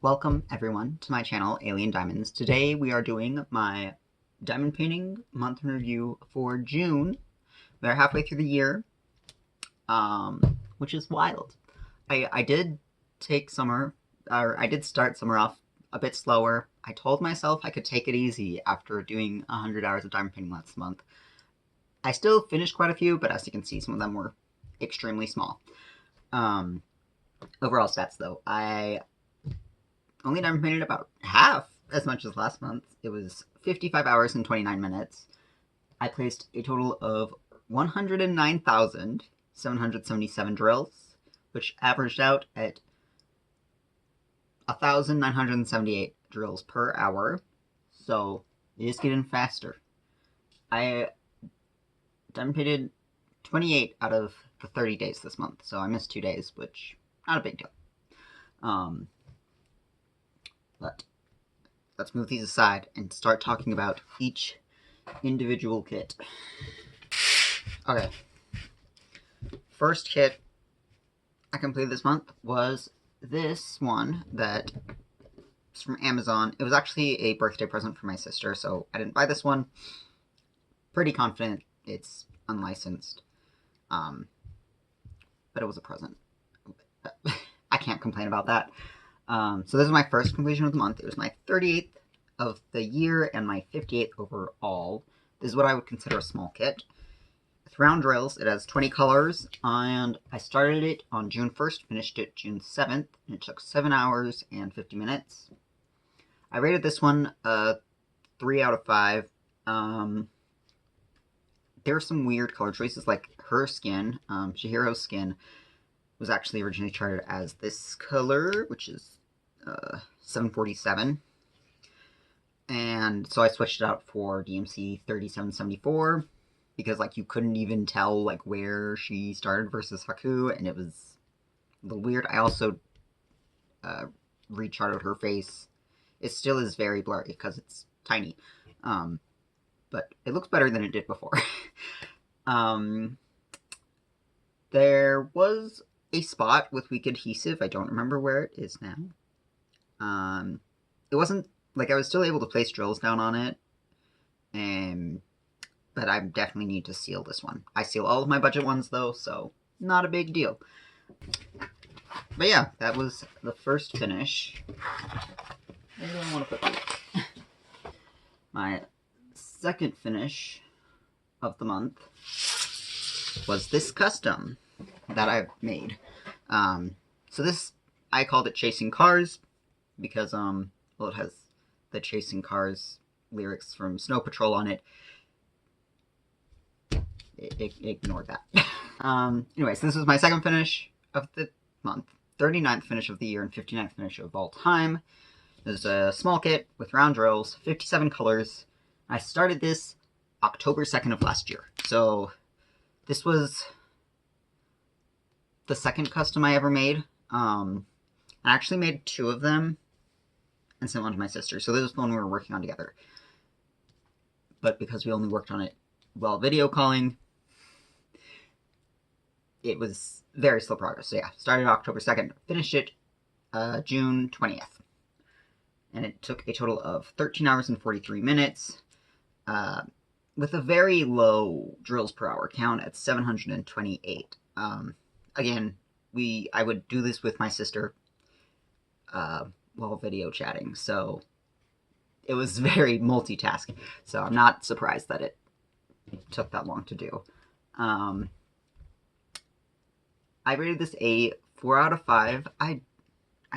Welcome everyone to my channel, Alien Diamonds. Today we are doing my diamond painting month in review for June. We're halfway through the year, which is wild. I did start summer off a bit slower. I told myself I could take it easy after doing 100 hours of diamond painting last month. I still finished quite a few, but as you can see, some of them were extremely small. Overall stats though, I only diamond painted about half as much as last month. It was 55 hours and 29 minutes. I placed a total of 109,777 drills, which averaged out at 1,978 drills per hour. So it is getting faster. I diamond painted 28 out of the 30 days this month, so I missed 2 days, which not a big deal. But let's move these aside and start talking about each individual kit. Okay. First kit I completed this month was this one that is from Amazon. It was actually a birthday present for my sister, so I didn't buy this one. Pretty confident it's unlicensed. But it was a present. I can't complain about that. So this is my first completion of the month. It was my 38th of the year and my 58th overall. This is what I would consider a small kit. With round drills, it has 20 colors, and I started it on June 1st, finished it June 7th, and it took 7 hours and 50 minutes. I rated this one 3 out of 5. There are some weird color choices, like her skin, Chihiro's skin, was actually originally charted as this color, which is 747, and so I switched it out for DMC 3774 because like you couldn't even tell like where she started versus Haku, and it was a little weird. I also recharted her face. It still is very blurry because it's tiny, but it looks better than it did before. There was a spot with weak adhesive. I don't remember where it is now. It wasn't like I was still able to place drills down on it, but I definitely need to seal this one. I seal all of my budget ones though, so not a big deal. But yeah, that was the first finish. Where do I want to put these? My second finish of the month was this custom that I've made. So this, I called it Chasing Cars because, well, it has the Chasing Cars lyrics from Snow Patrol on it. Ignore that. Anyways, this was my second finish of the month, 39th finish of the year, and 59th finish of all time. This is a small kit with round drills, 57 colors. I started this October 2nd of last year. So this was the second custom I ever made. I actually made 2 of them and sent one to my sister. So this was the one we were working on together. But because we only worked on it while video calling, it was very slow progress. So yeah, started October 2nd, finished it June 20th. And it took a total of 13 hours and 43 minutes. With a very low drills per hour count at 728. Again, I would do this with my sister while video chatting, so it was very multitasking. So I'm not surprised that it took that long to do. I rated this a 4 out of 5. I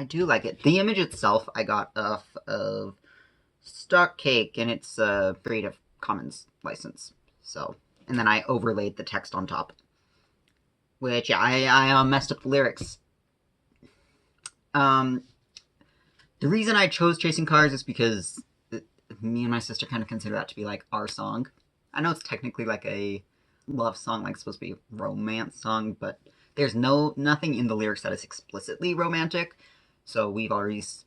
do like it. The image itself I got off of Stock Cake, and it's a Creative Commons license. So, and then I overlaid the text on top. Which, yeah, I messed up the lyrics. The reason I chose Chasing Cars is because me and my sister kind of consider that to be, like, our song. I know it's technically, like, a love song, like, it's supposed to be a romance song, but there's nothing in the lyrics that is explicitly romantic, so we've always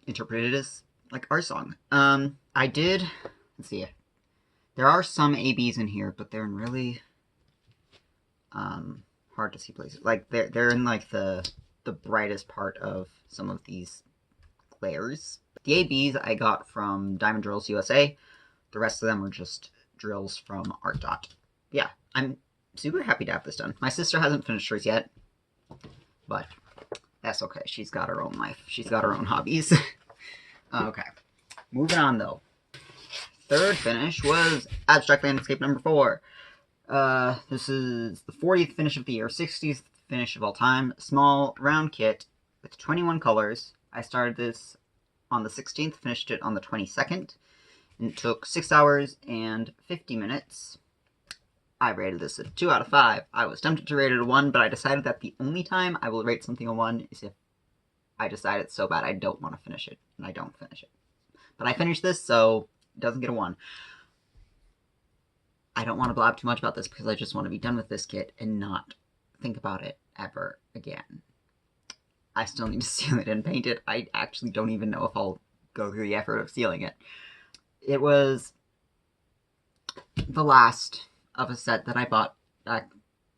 interpreted it as, like, our song. let's see, there are some ABs in here, but they're in really, hard to see places. Like, they're in, like, the brightest part of some of these layers. The ABs I got from Diamond Drills USA. The rest of them were just drills from Art Dot. Yeah, I'm super happy to have this done. My sister hasn't finished hers yet, but that's okay. She's got her own life. She's got her own hobbies. Okay, moving on though. Third finish was Abstract Landscape number 4. This is the 40th finish of the year, 60th finish of all time. Small, round kit with 21 colors. I started this on the 16th, finished it on the 22nd. And it took 6 hours and 50 minutes. I rated this a 2 out of 5. I was tempted to rate it a 1, but I decided that the only time I will rate something a 1 is if I decide it's so bad I don't want to finish it, and I don't finish it. But I finished this, so it doesn't get a 1. I don't want to blab too much about this because I just want to be done with this kit and not think about it ever again. I still need to seal it and paint it. I actually don't even know if I'll go through the effort of sealing it. It was the last of a set that I bought back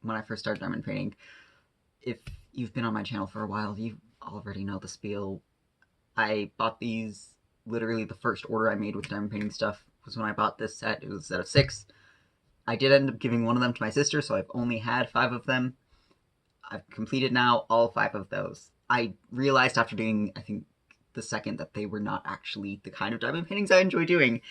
when I first started diamond painting. If you've been on my channel for a while, you already know the spiel. I bought these, literally the first order I made with diamond painting stuff was when I bought this set. It was a set of 6. I did end up giving one of them to my sister, so I've only had 5 of them. I've completed now all 5 of those. I realized after doing, I think, the second that they were not actually the kind of diamond paintings I enjoy doing.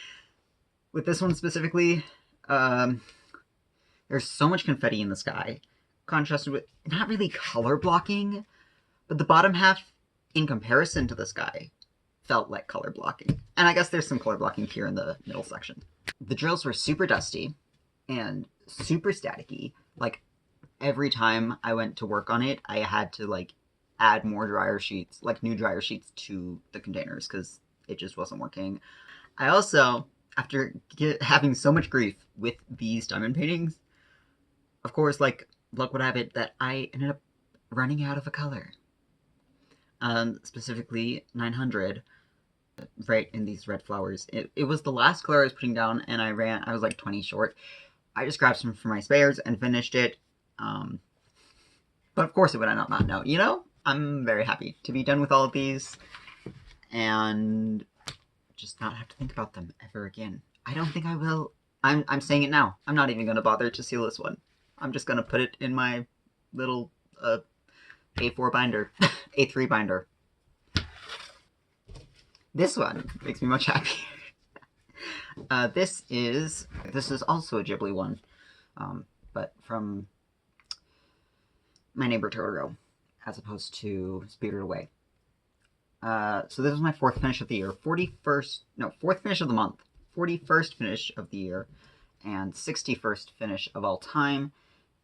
With this one specifically, there's so much confetti in the sky, contrasted with not really color blocking, but the bottom half, in comparison to the sky, felt like color blocking. And I guess there's some color blocking here in the middle section. The drills were super dusty and super staticky. Like, every time I went to work on it, I had to, like, add more dryer sheets, like new dryer sheets to the containers, because it just wasn't working. I also, after having so much grief with these diamond paintings, of course, like, luck would have it that I ended up running out of a color. Specifically 900, right in these red flowers. It was the last color I was putting down, and I was like 20 short. I just grabbed some from my spares and finished it. But of course it would not know, you know? I'm very happy to be done with all of these and just not have to think about them ever again. I don't think I will. I'm saying it now. I'm not even going to bother to seal this one. I'm just going to put it in my little A4 binder, A3 binder. This one makes me much happier. This is also a Ghibli one, but from My Neighbor Totoro, as opposed to Spirited Away. So this is my 4th finish of the year, 4th finish of the month, 41st finish of the year, and 61st finish of all time.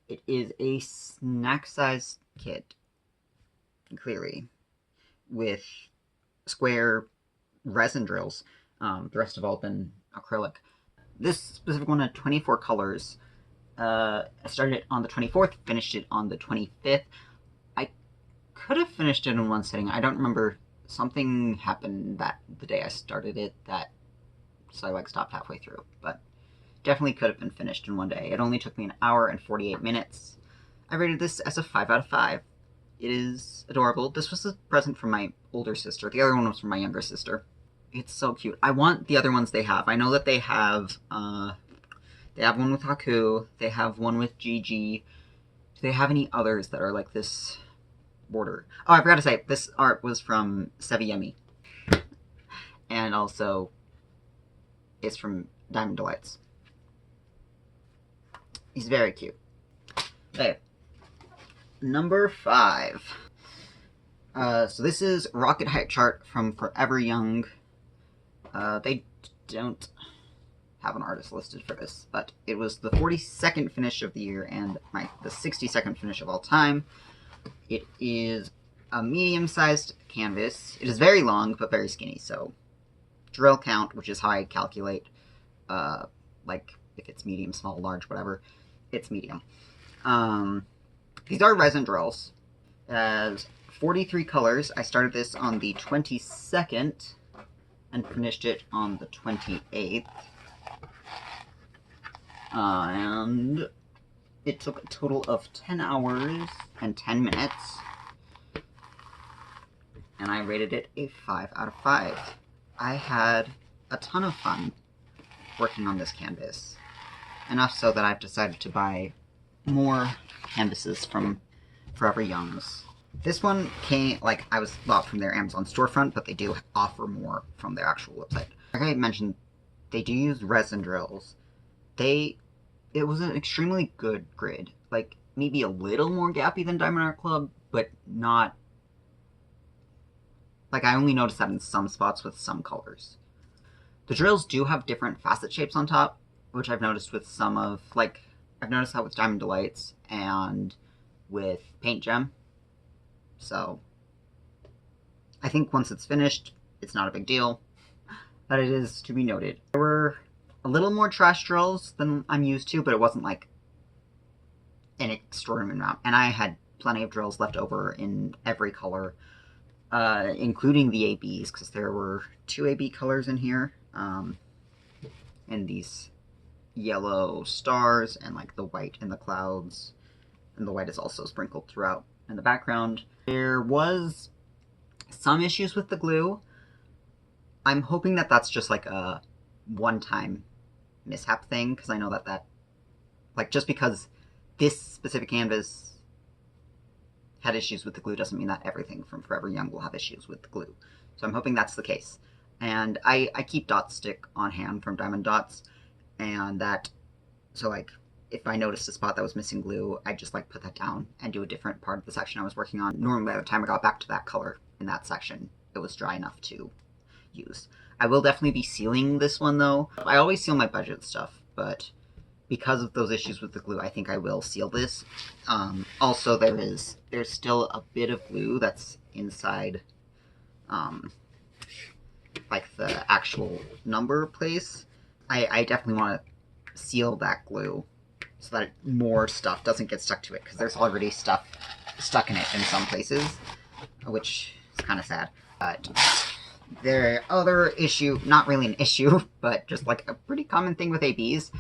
It is a snack-sized kit, clearly, with square resin drills. The rest have all been acrylic. This specific one had 24 colors. I started it on the 24th, finished it on the 25th. I could have finished it in one sitting. I don't remember. Something happened the day I started it so I like stopped halfway through, but definitely could have been finished in one day. It only took me an hour and 48 minutes. I rated this as a 5 out of 5. It is adorable. This was a present from my older sister. The other one was from my younger sister. It's so cute. I want the other ones they have. I know that they have one with Haku. They have one with Gigi. Do they have any others that are like this border? Oh, I forgot to say, this art was from Seviyemi. And also, it's from Diamond Delights. He's very cute. Okay. Number 5. So this is Rocket Height Chart from Forever Young. They don't have an artist listed for this, but it was the 42nd finish of the year and the 62nd finish of all time. It is a medium-sized canvas. It is very long, but very skinny, so drill count, which is how I calculate, like, if it's medium, small, large, whatever, it's medium. These are resin drills. As 43 colors. I started this on the 22nd and finished it on the 28th. And it took a total of 10 hours and 10 minutes. and I rated it a 5 out of 5. I had a ton of fun working on this canvas. Enough so that I've decided to buy more canvases from Forever Young's. This one came, like, I was bought from their Amazon storefront, but they do offer more from their actual website. Like I mentioned, they do use resin drills. It was an extremely good grid. Like, maybe a little more gappy than Diamond Art Club, but not... Like, I only noticed that in some spots with some colors. The drills do have different facet shapes on top, which I've noticed with some of, like, I've noticed that with Diamond Delights and with Paint Gem. So, I think once it's finished, it's not a big deal. But it is to be noted. There were a little more trash drills than I'm used to, but it wasn't like an extraordinary amount. And I had plenty of drills left over in every color, including the ABs, because there were 2 AB colors in here. And these yellow stars and like the white in the clouds. And the white is also sprinkled throughout in the background. There was some issues with the glue. I'm hoping that that's just like a one-time mishap thing, because I know that like, just because this specific canvas had issues with the glue doesn't mean that everything from Forever Young will have issues with the glue. So I'm hoping that's the case. And I keep dot stick on hand from Diamond Dots, and that, so like, if I noticed a spot that was missing glue, I'd just like put that down and do a different part of the section I was working on. Normally by the time I got back to that color in that section, it was dry enough to use. I will definitely be sealing this one though. I always seal my budget stuff, but because of those issues with the glue, I think I will seal this. Also, there's still a bit of glue that's inside, like the actual number place. I definitely want to seal that glue so that more stuff doesn't get stuck to it, because there's already stuff stuck in it in some places, which is kind of sad. But the other issue, not really an issue, but just like a pretty common thing with ABs,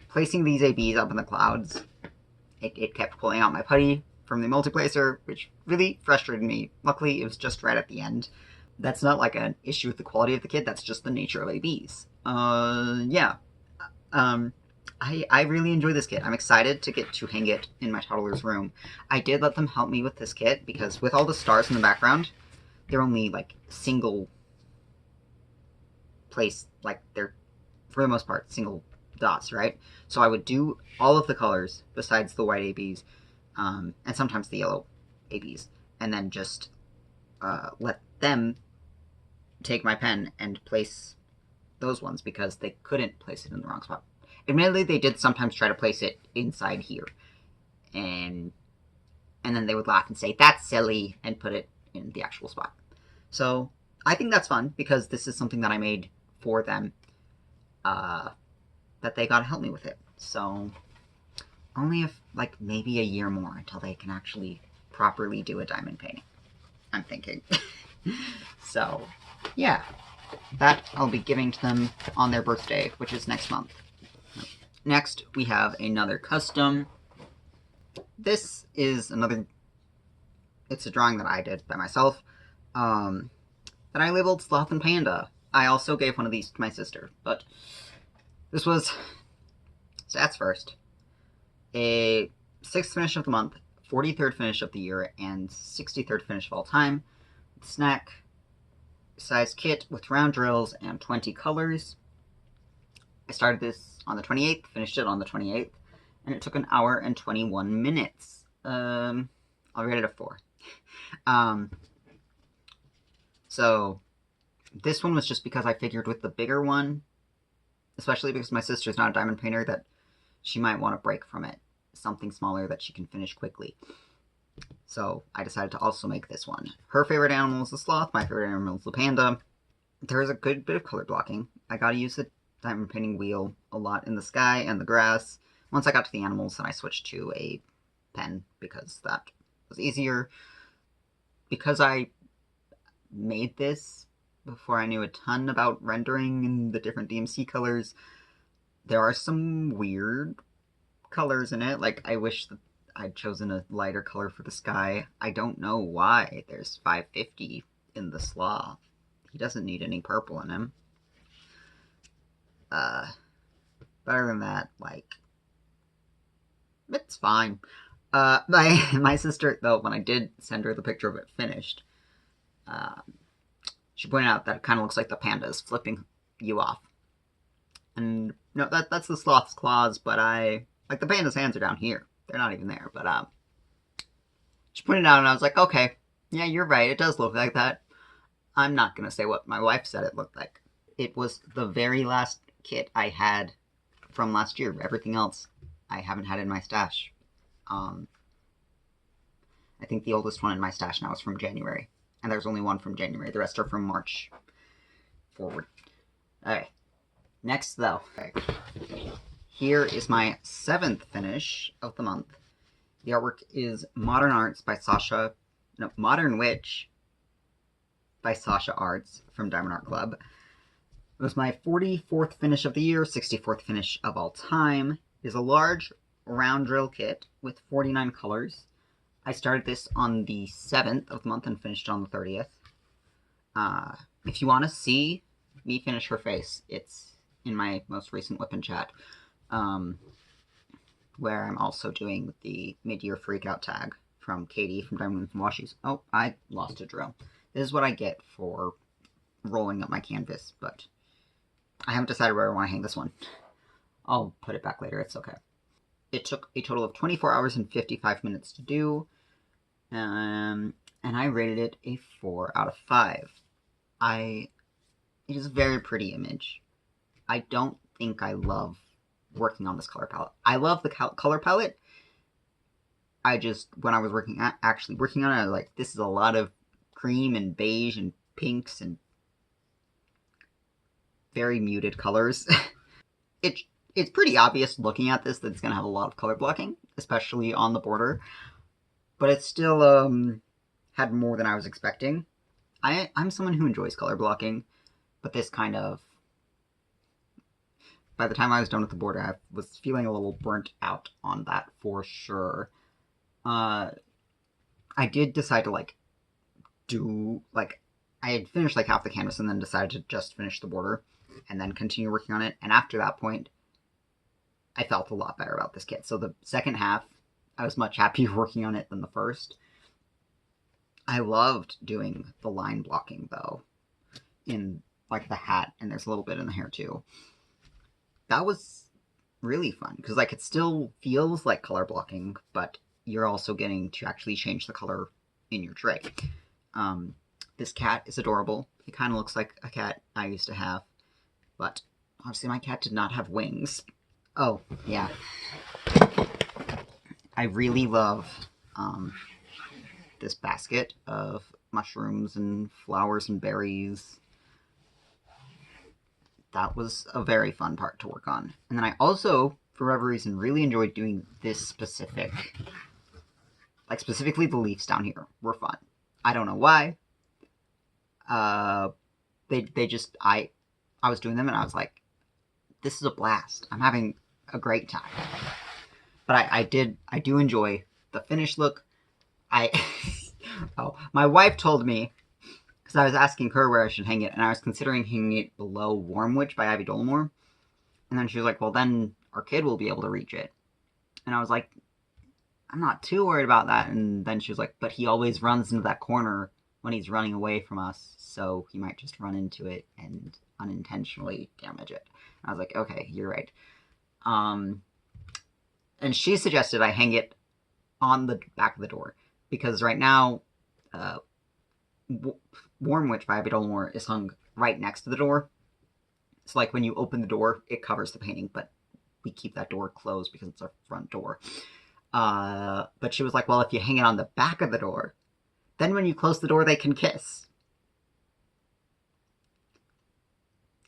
placing these ABs up in the clouds, it kept pulling out my putty from the multiplacer, which really frustrated me. Luckily, it was just right at the end. That's not like an issue with the quality of the kit, that's just the nature of ABs. Yeah. I really enjoy this kit. I'm excited to get to hang it in my toddler's room. I did let them help me with this kit, because with all the stars in the background, they're only, like, single place, like, they're, for the most part, single dots, right? So I would do all of the colors, besides the white ABs, and sometimes the yellow ABs, and then just let them take my pen and place those ones, because they couldn't place it in the wrong spot. Admittedly, they did sometimes try to place it inside here, and then they would laugh and say, "That's silly," and put it in the actual spot. So I think that's fun, because this is something that I made for them, that they gotta help me with it. So only if, like, maybe a year more until they can actually properly do a diamond painting, I'm thinking. So yeah, that I'll be giving to them on their birthday, which is next month. Next, we have another custom. This is another, it's a drawing that I did by myself, that I labeled Sloth and Panda. I also gave one of these to my sister, but this was, stats first, a 6th finish of the month, 43rd finish of the year, and 63rd finish of all time. Snack size kit with round drills and 20 colors. I started this on the 28th, finished it on the 28th, and it took an hour and 21 minutes. I'll rate it a 4. So this one was just because I figured with the bigger one, especially because my sister's not a diamond painter, that she might want a break from it. Something smaller that she can finish quickly. So I decided to also make this one. Her favorite animal is the sloth, my favorite animal is the panda. There's a good bit of color blocking. I gotta use the diamond painting wheel a lot in the sky and the grass. Once I got to the animals, then I switched to a pen, because that was easier. Because I made this before I knew a ton about rendering and the different DMC colors, there are some weird colors in it. Like, I wish that I'd chosen a lighter color for the sky. I don't know why there's 550 in the slaw. He doesn't need any purple in him. But other than that, like, it's fine. My sister, though, when I did send her the picture of it finished, she pointed out that it kind of looks like the panda is flipping you off. And no, that's the sloth's claws, but like, the panda's hands are down here. They're not even there, but she pointed out, and I was like, okay, yeah, you're right, it does look like that. I'm not gonna say what my wife said it looked like. It was the very last kit I had from last year. Everything else I haven't had in my stash. I think the oldest one in my stash now is from January. And there's only one from January. The rest are from March forward. Alright. Next, though. Okay. Here is my 7th finish of the month. The artwork is Modern Witch by Sasha Arts from Diamond Art Club. It was my 44th finish of the year, 64th finish of all time. It is a large round drill kit with 49 colors. I started this on the 7th of the month and finished on the 30th. If you want to see me finish her face, it's in my most recent Whip and Chat, where I'm also doing the mid-year freakout tag from Katie from Diamond and Washies. Oh, I lost a drill. This is what I get for rolling up my canvas, but I haven't decided where I want to hang this one. I'll put it back later, it's okay. It took a total of 24 hours and 55 minutes to do, and I rated it a 4 out of 5. It is a very pretty image. I don't think I love working on this color palette. I love the color palette. I just, when I was actually working on it, I was like, this is a lot of cream and beige and pinks and very muted colors. It's pretty obvious looking at this that it's going to have a lot of color blocking, especially on the border. But it still had more than I was expecting. I'm someone who enjoys color blocking, but this kind of... By the time I was done with the border, I was feeling a little burnt out on that for sure. I did decide to, like, I had finished, like, half the canvas and then decided to just finish the border and then continue working on it. And after that point, I felt a lot better about this kit. So the second half, I was much happier working on it than the first. I loved doing the line blocking, though, in, like, the hat, and there's a little bit in the hair, too. That was really fun, because, like, it still feels like color blocking, but you're also getting to actually change the color in your tray. This cat is adorable. He kind of looks like a cat I used to have, but obviously my cat did not have wings. Oh, yeah. I really love this basket of mushrooms and flowers and berries. That was a very fun part to work on. And then I also, for whatever reason, really enjoyed doing this specific... Like, specifically the leaves down here were fun. I don't know why. They just... I was doing them and I was like, this is a blast. I'm having a great time. But I do enjoy the finished look. Oh, my wife told me, because I was asking her where I should hang it, and I was considering hanging it below Warm Witch by Ivy Dollamore. And then she was like, well, then our kid will be able to reach it. And I was like, I'm not too worried about that. And then she was like, but he always runs into that corner when he's running away from us, so he might just run into it and unintentionally damage it. And I was like, okay, you're right. And she suggested I hang it on the back of the door, because right now, Warm Witch by Ivy Dollamore is hung right next to the door. It's like when you open the door, it covers the painting, but we keep that door closed because it's our front door. But she was like, well, if you hang it on the back of the door, then when you close the door, they can kiss.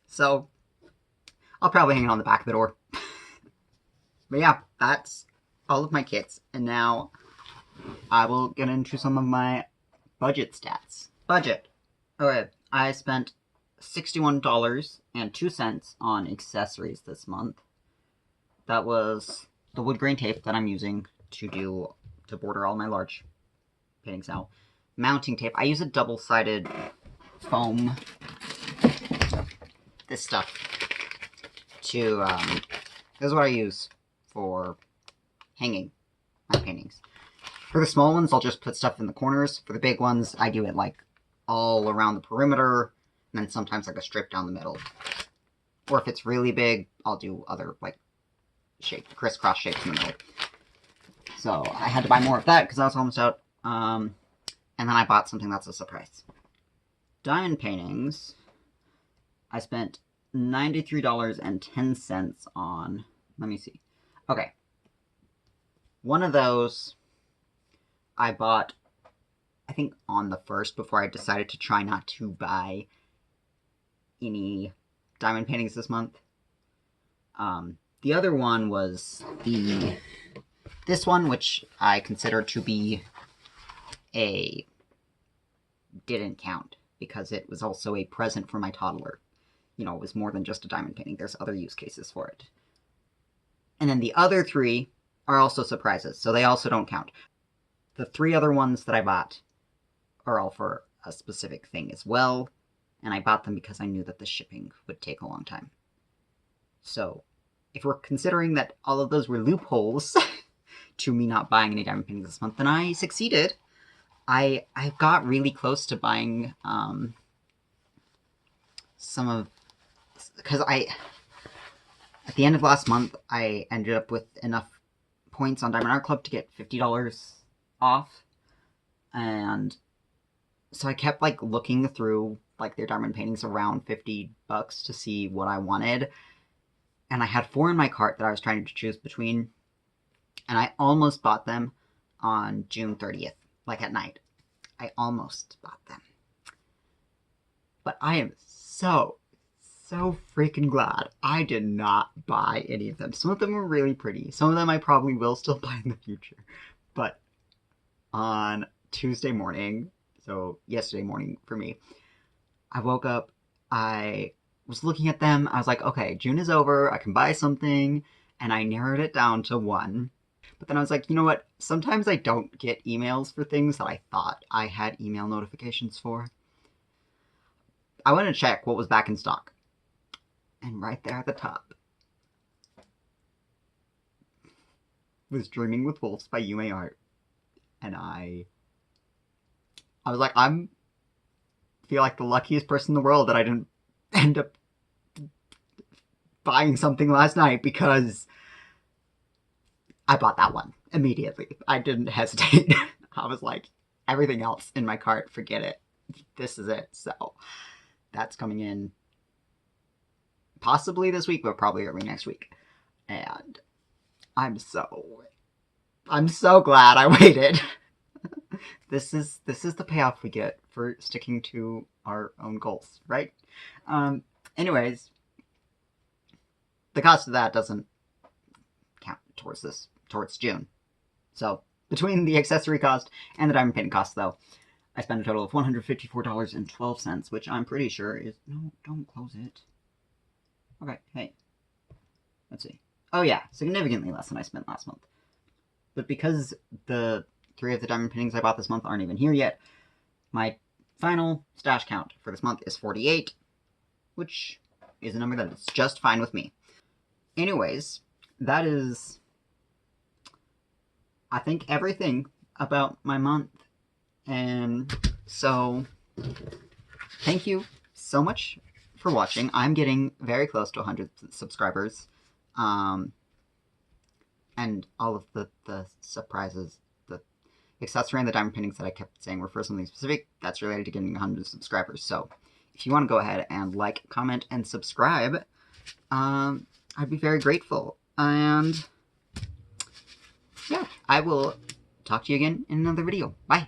So, I'll probably hang it on the back of the door. But yeah, that's all of my kits. And now, I will get into some of my budget stats. Budget. Okay, I spent $61.02 on accessories this month. That was the wood grain tape that I'm using to do to border all my large paintings now. Mounting tape. I use a double-sided foam, this stuff, to, this is what I use for hanging my paintings. For the small ones, I'll just put stuff in the corners. For the big ones, I do it, like, all around the perimeter, and then sometimes, like, a strip down the middle. Or if it's really big, I'll do other, like, crisscross shapes in the middle. So, I had to buy more of that, because I was almost out. And then I bought something that's a surprise. Diamond paintings, I spent $93.10 on. Let me see. Okay. One of those I bought, I think, on the 1st, before I decided to try not to buy any diamond paintings this month. The other one was this one, which I consider to be didn't count, because it was also a present for my toddler. You know, it was more than just a diamond painting. There's other use cases for it. And then the other 3 are also surprises, so they also don't count. The 3 other ones that I bought are all for a specific thing as well, and I bought them because I knew that the shipping would take a long time. So, if we're considering that all of those were loopholes to me not buying any diamond paintings this month, then I succeeded. I got really close to buying some of, because at the end of last month, I ended up with enough points on Diamond Art Club to get $50 off, and so I kept, like, looking through, like, their diamond paintings around $50 to see what I wanted, and I had 4 in my cart that I was trying to choose between, and I almost bought them on June 30th, like at night. I almost bought them. But I am so freaking glad I did not buy any of them. Some of them were really pretty. Some of them I probably will still buy in the future. But on Tuesday morning, so yesterday morning for me, I woke up, I was looking at them, I was like, okay, June is over, I can buy something, and I narrowed it down to 1. But then I was like, you know what, sometimes I don't get emails for things that I thought I had email notifications for. I went to check what was back in stock. And right there at the top was Dreaming with Wolves by Yume Art. And I was like, feel like the luckiest person in the world that I didn't end up buying something last night, because I bought that one immediately. I didn't hesitate. I was like, everything else in my cart, forget it. This is it. So that's coming in possibly this week, but probably early next week. And I'm so glad I waited. This is the payoff we get for sticking to our own goals, right? Anyways, the cost of that doesn't count towards June. So between the accessory cost and the diamond painting cost, though, I spent a total of $154.12, which I'm pretty sure is... No, don't close it. Okay, hey. Let's see. Oh yeah, significantly less than I spent last month. But because the 3 of the diamond paintings I bought this month aren't even here yet, my final stash count for this month is 48, which is a number that is just fine with me. Anyways, that is, I think, everything about my month. And so, thank you so much for watching. I'm getting very close to 100 subscribers. And all of the surprises, the accessory and the diamond paintings that I kept saying were for something specific, that's related to getting 100 subscribers. So, if you want to go ahead and like, comment, and subscribe, I'd be very grateful. And yeah, I will talk to you again in another video. Bye!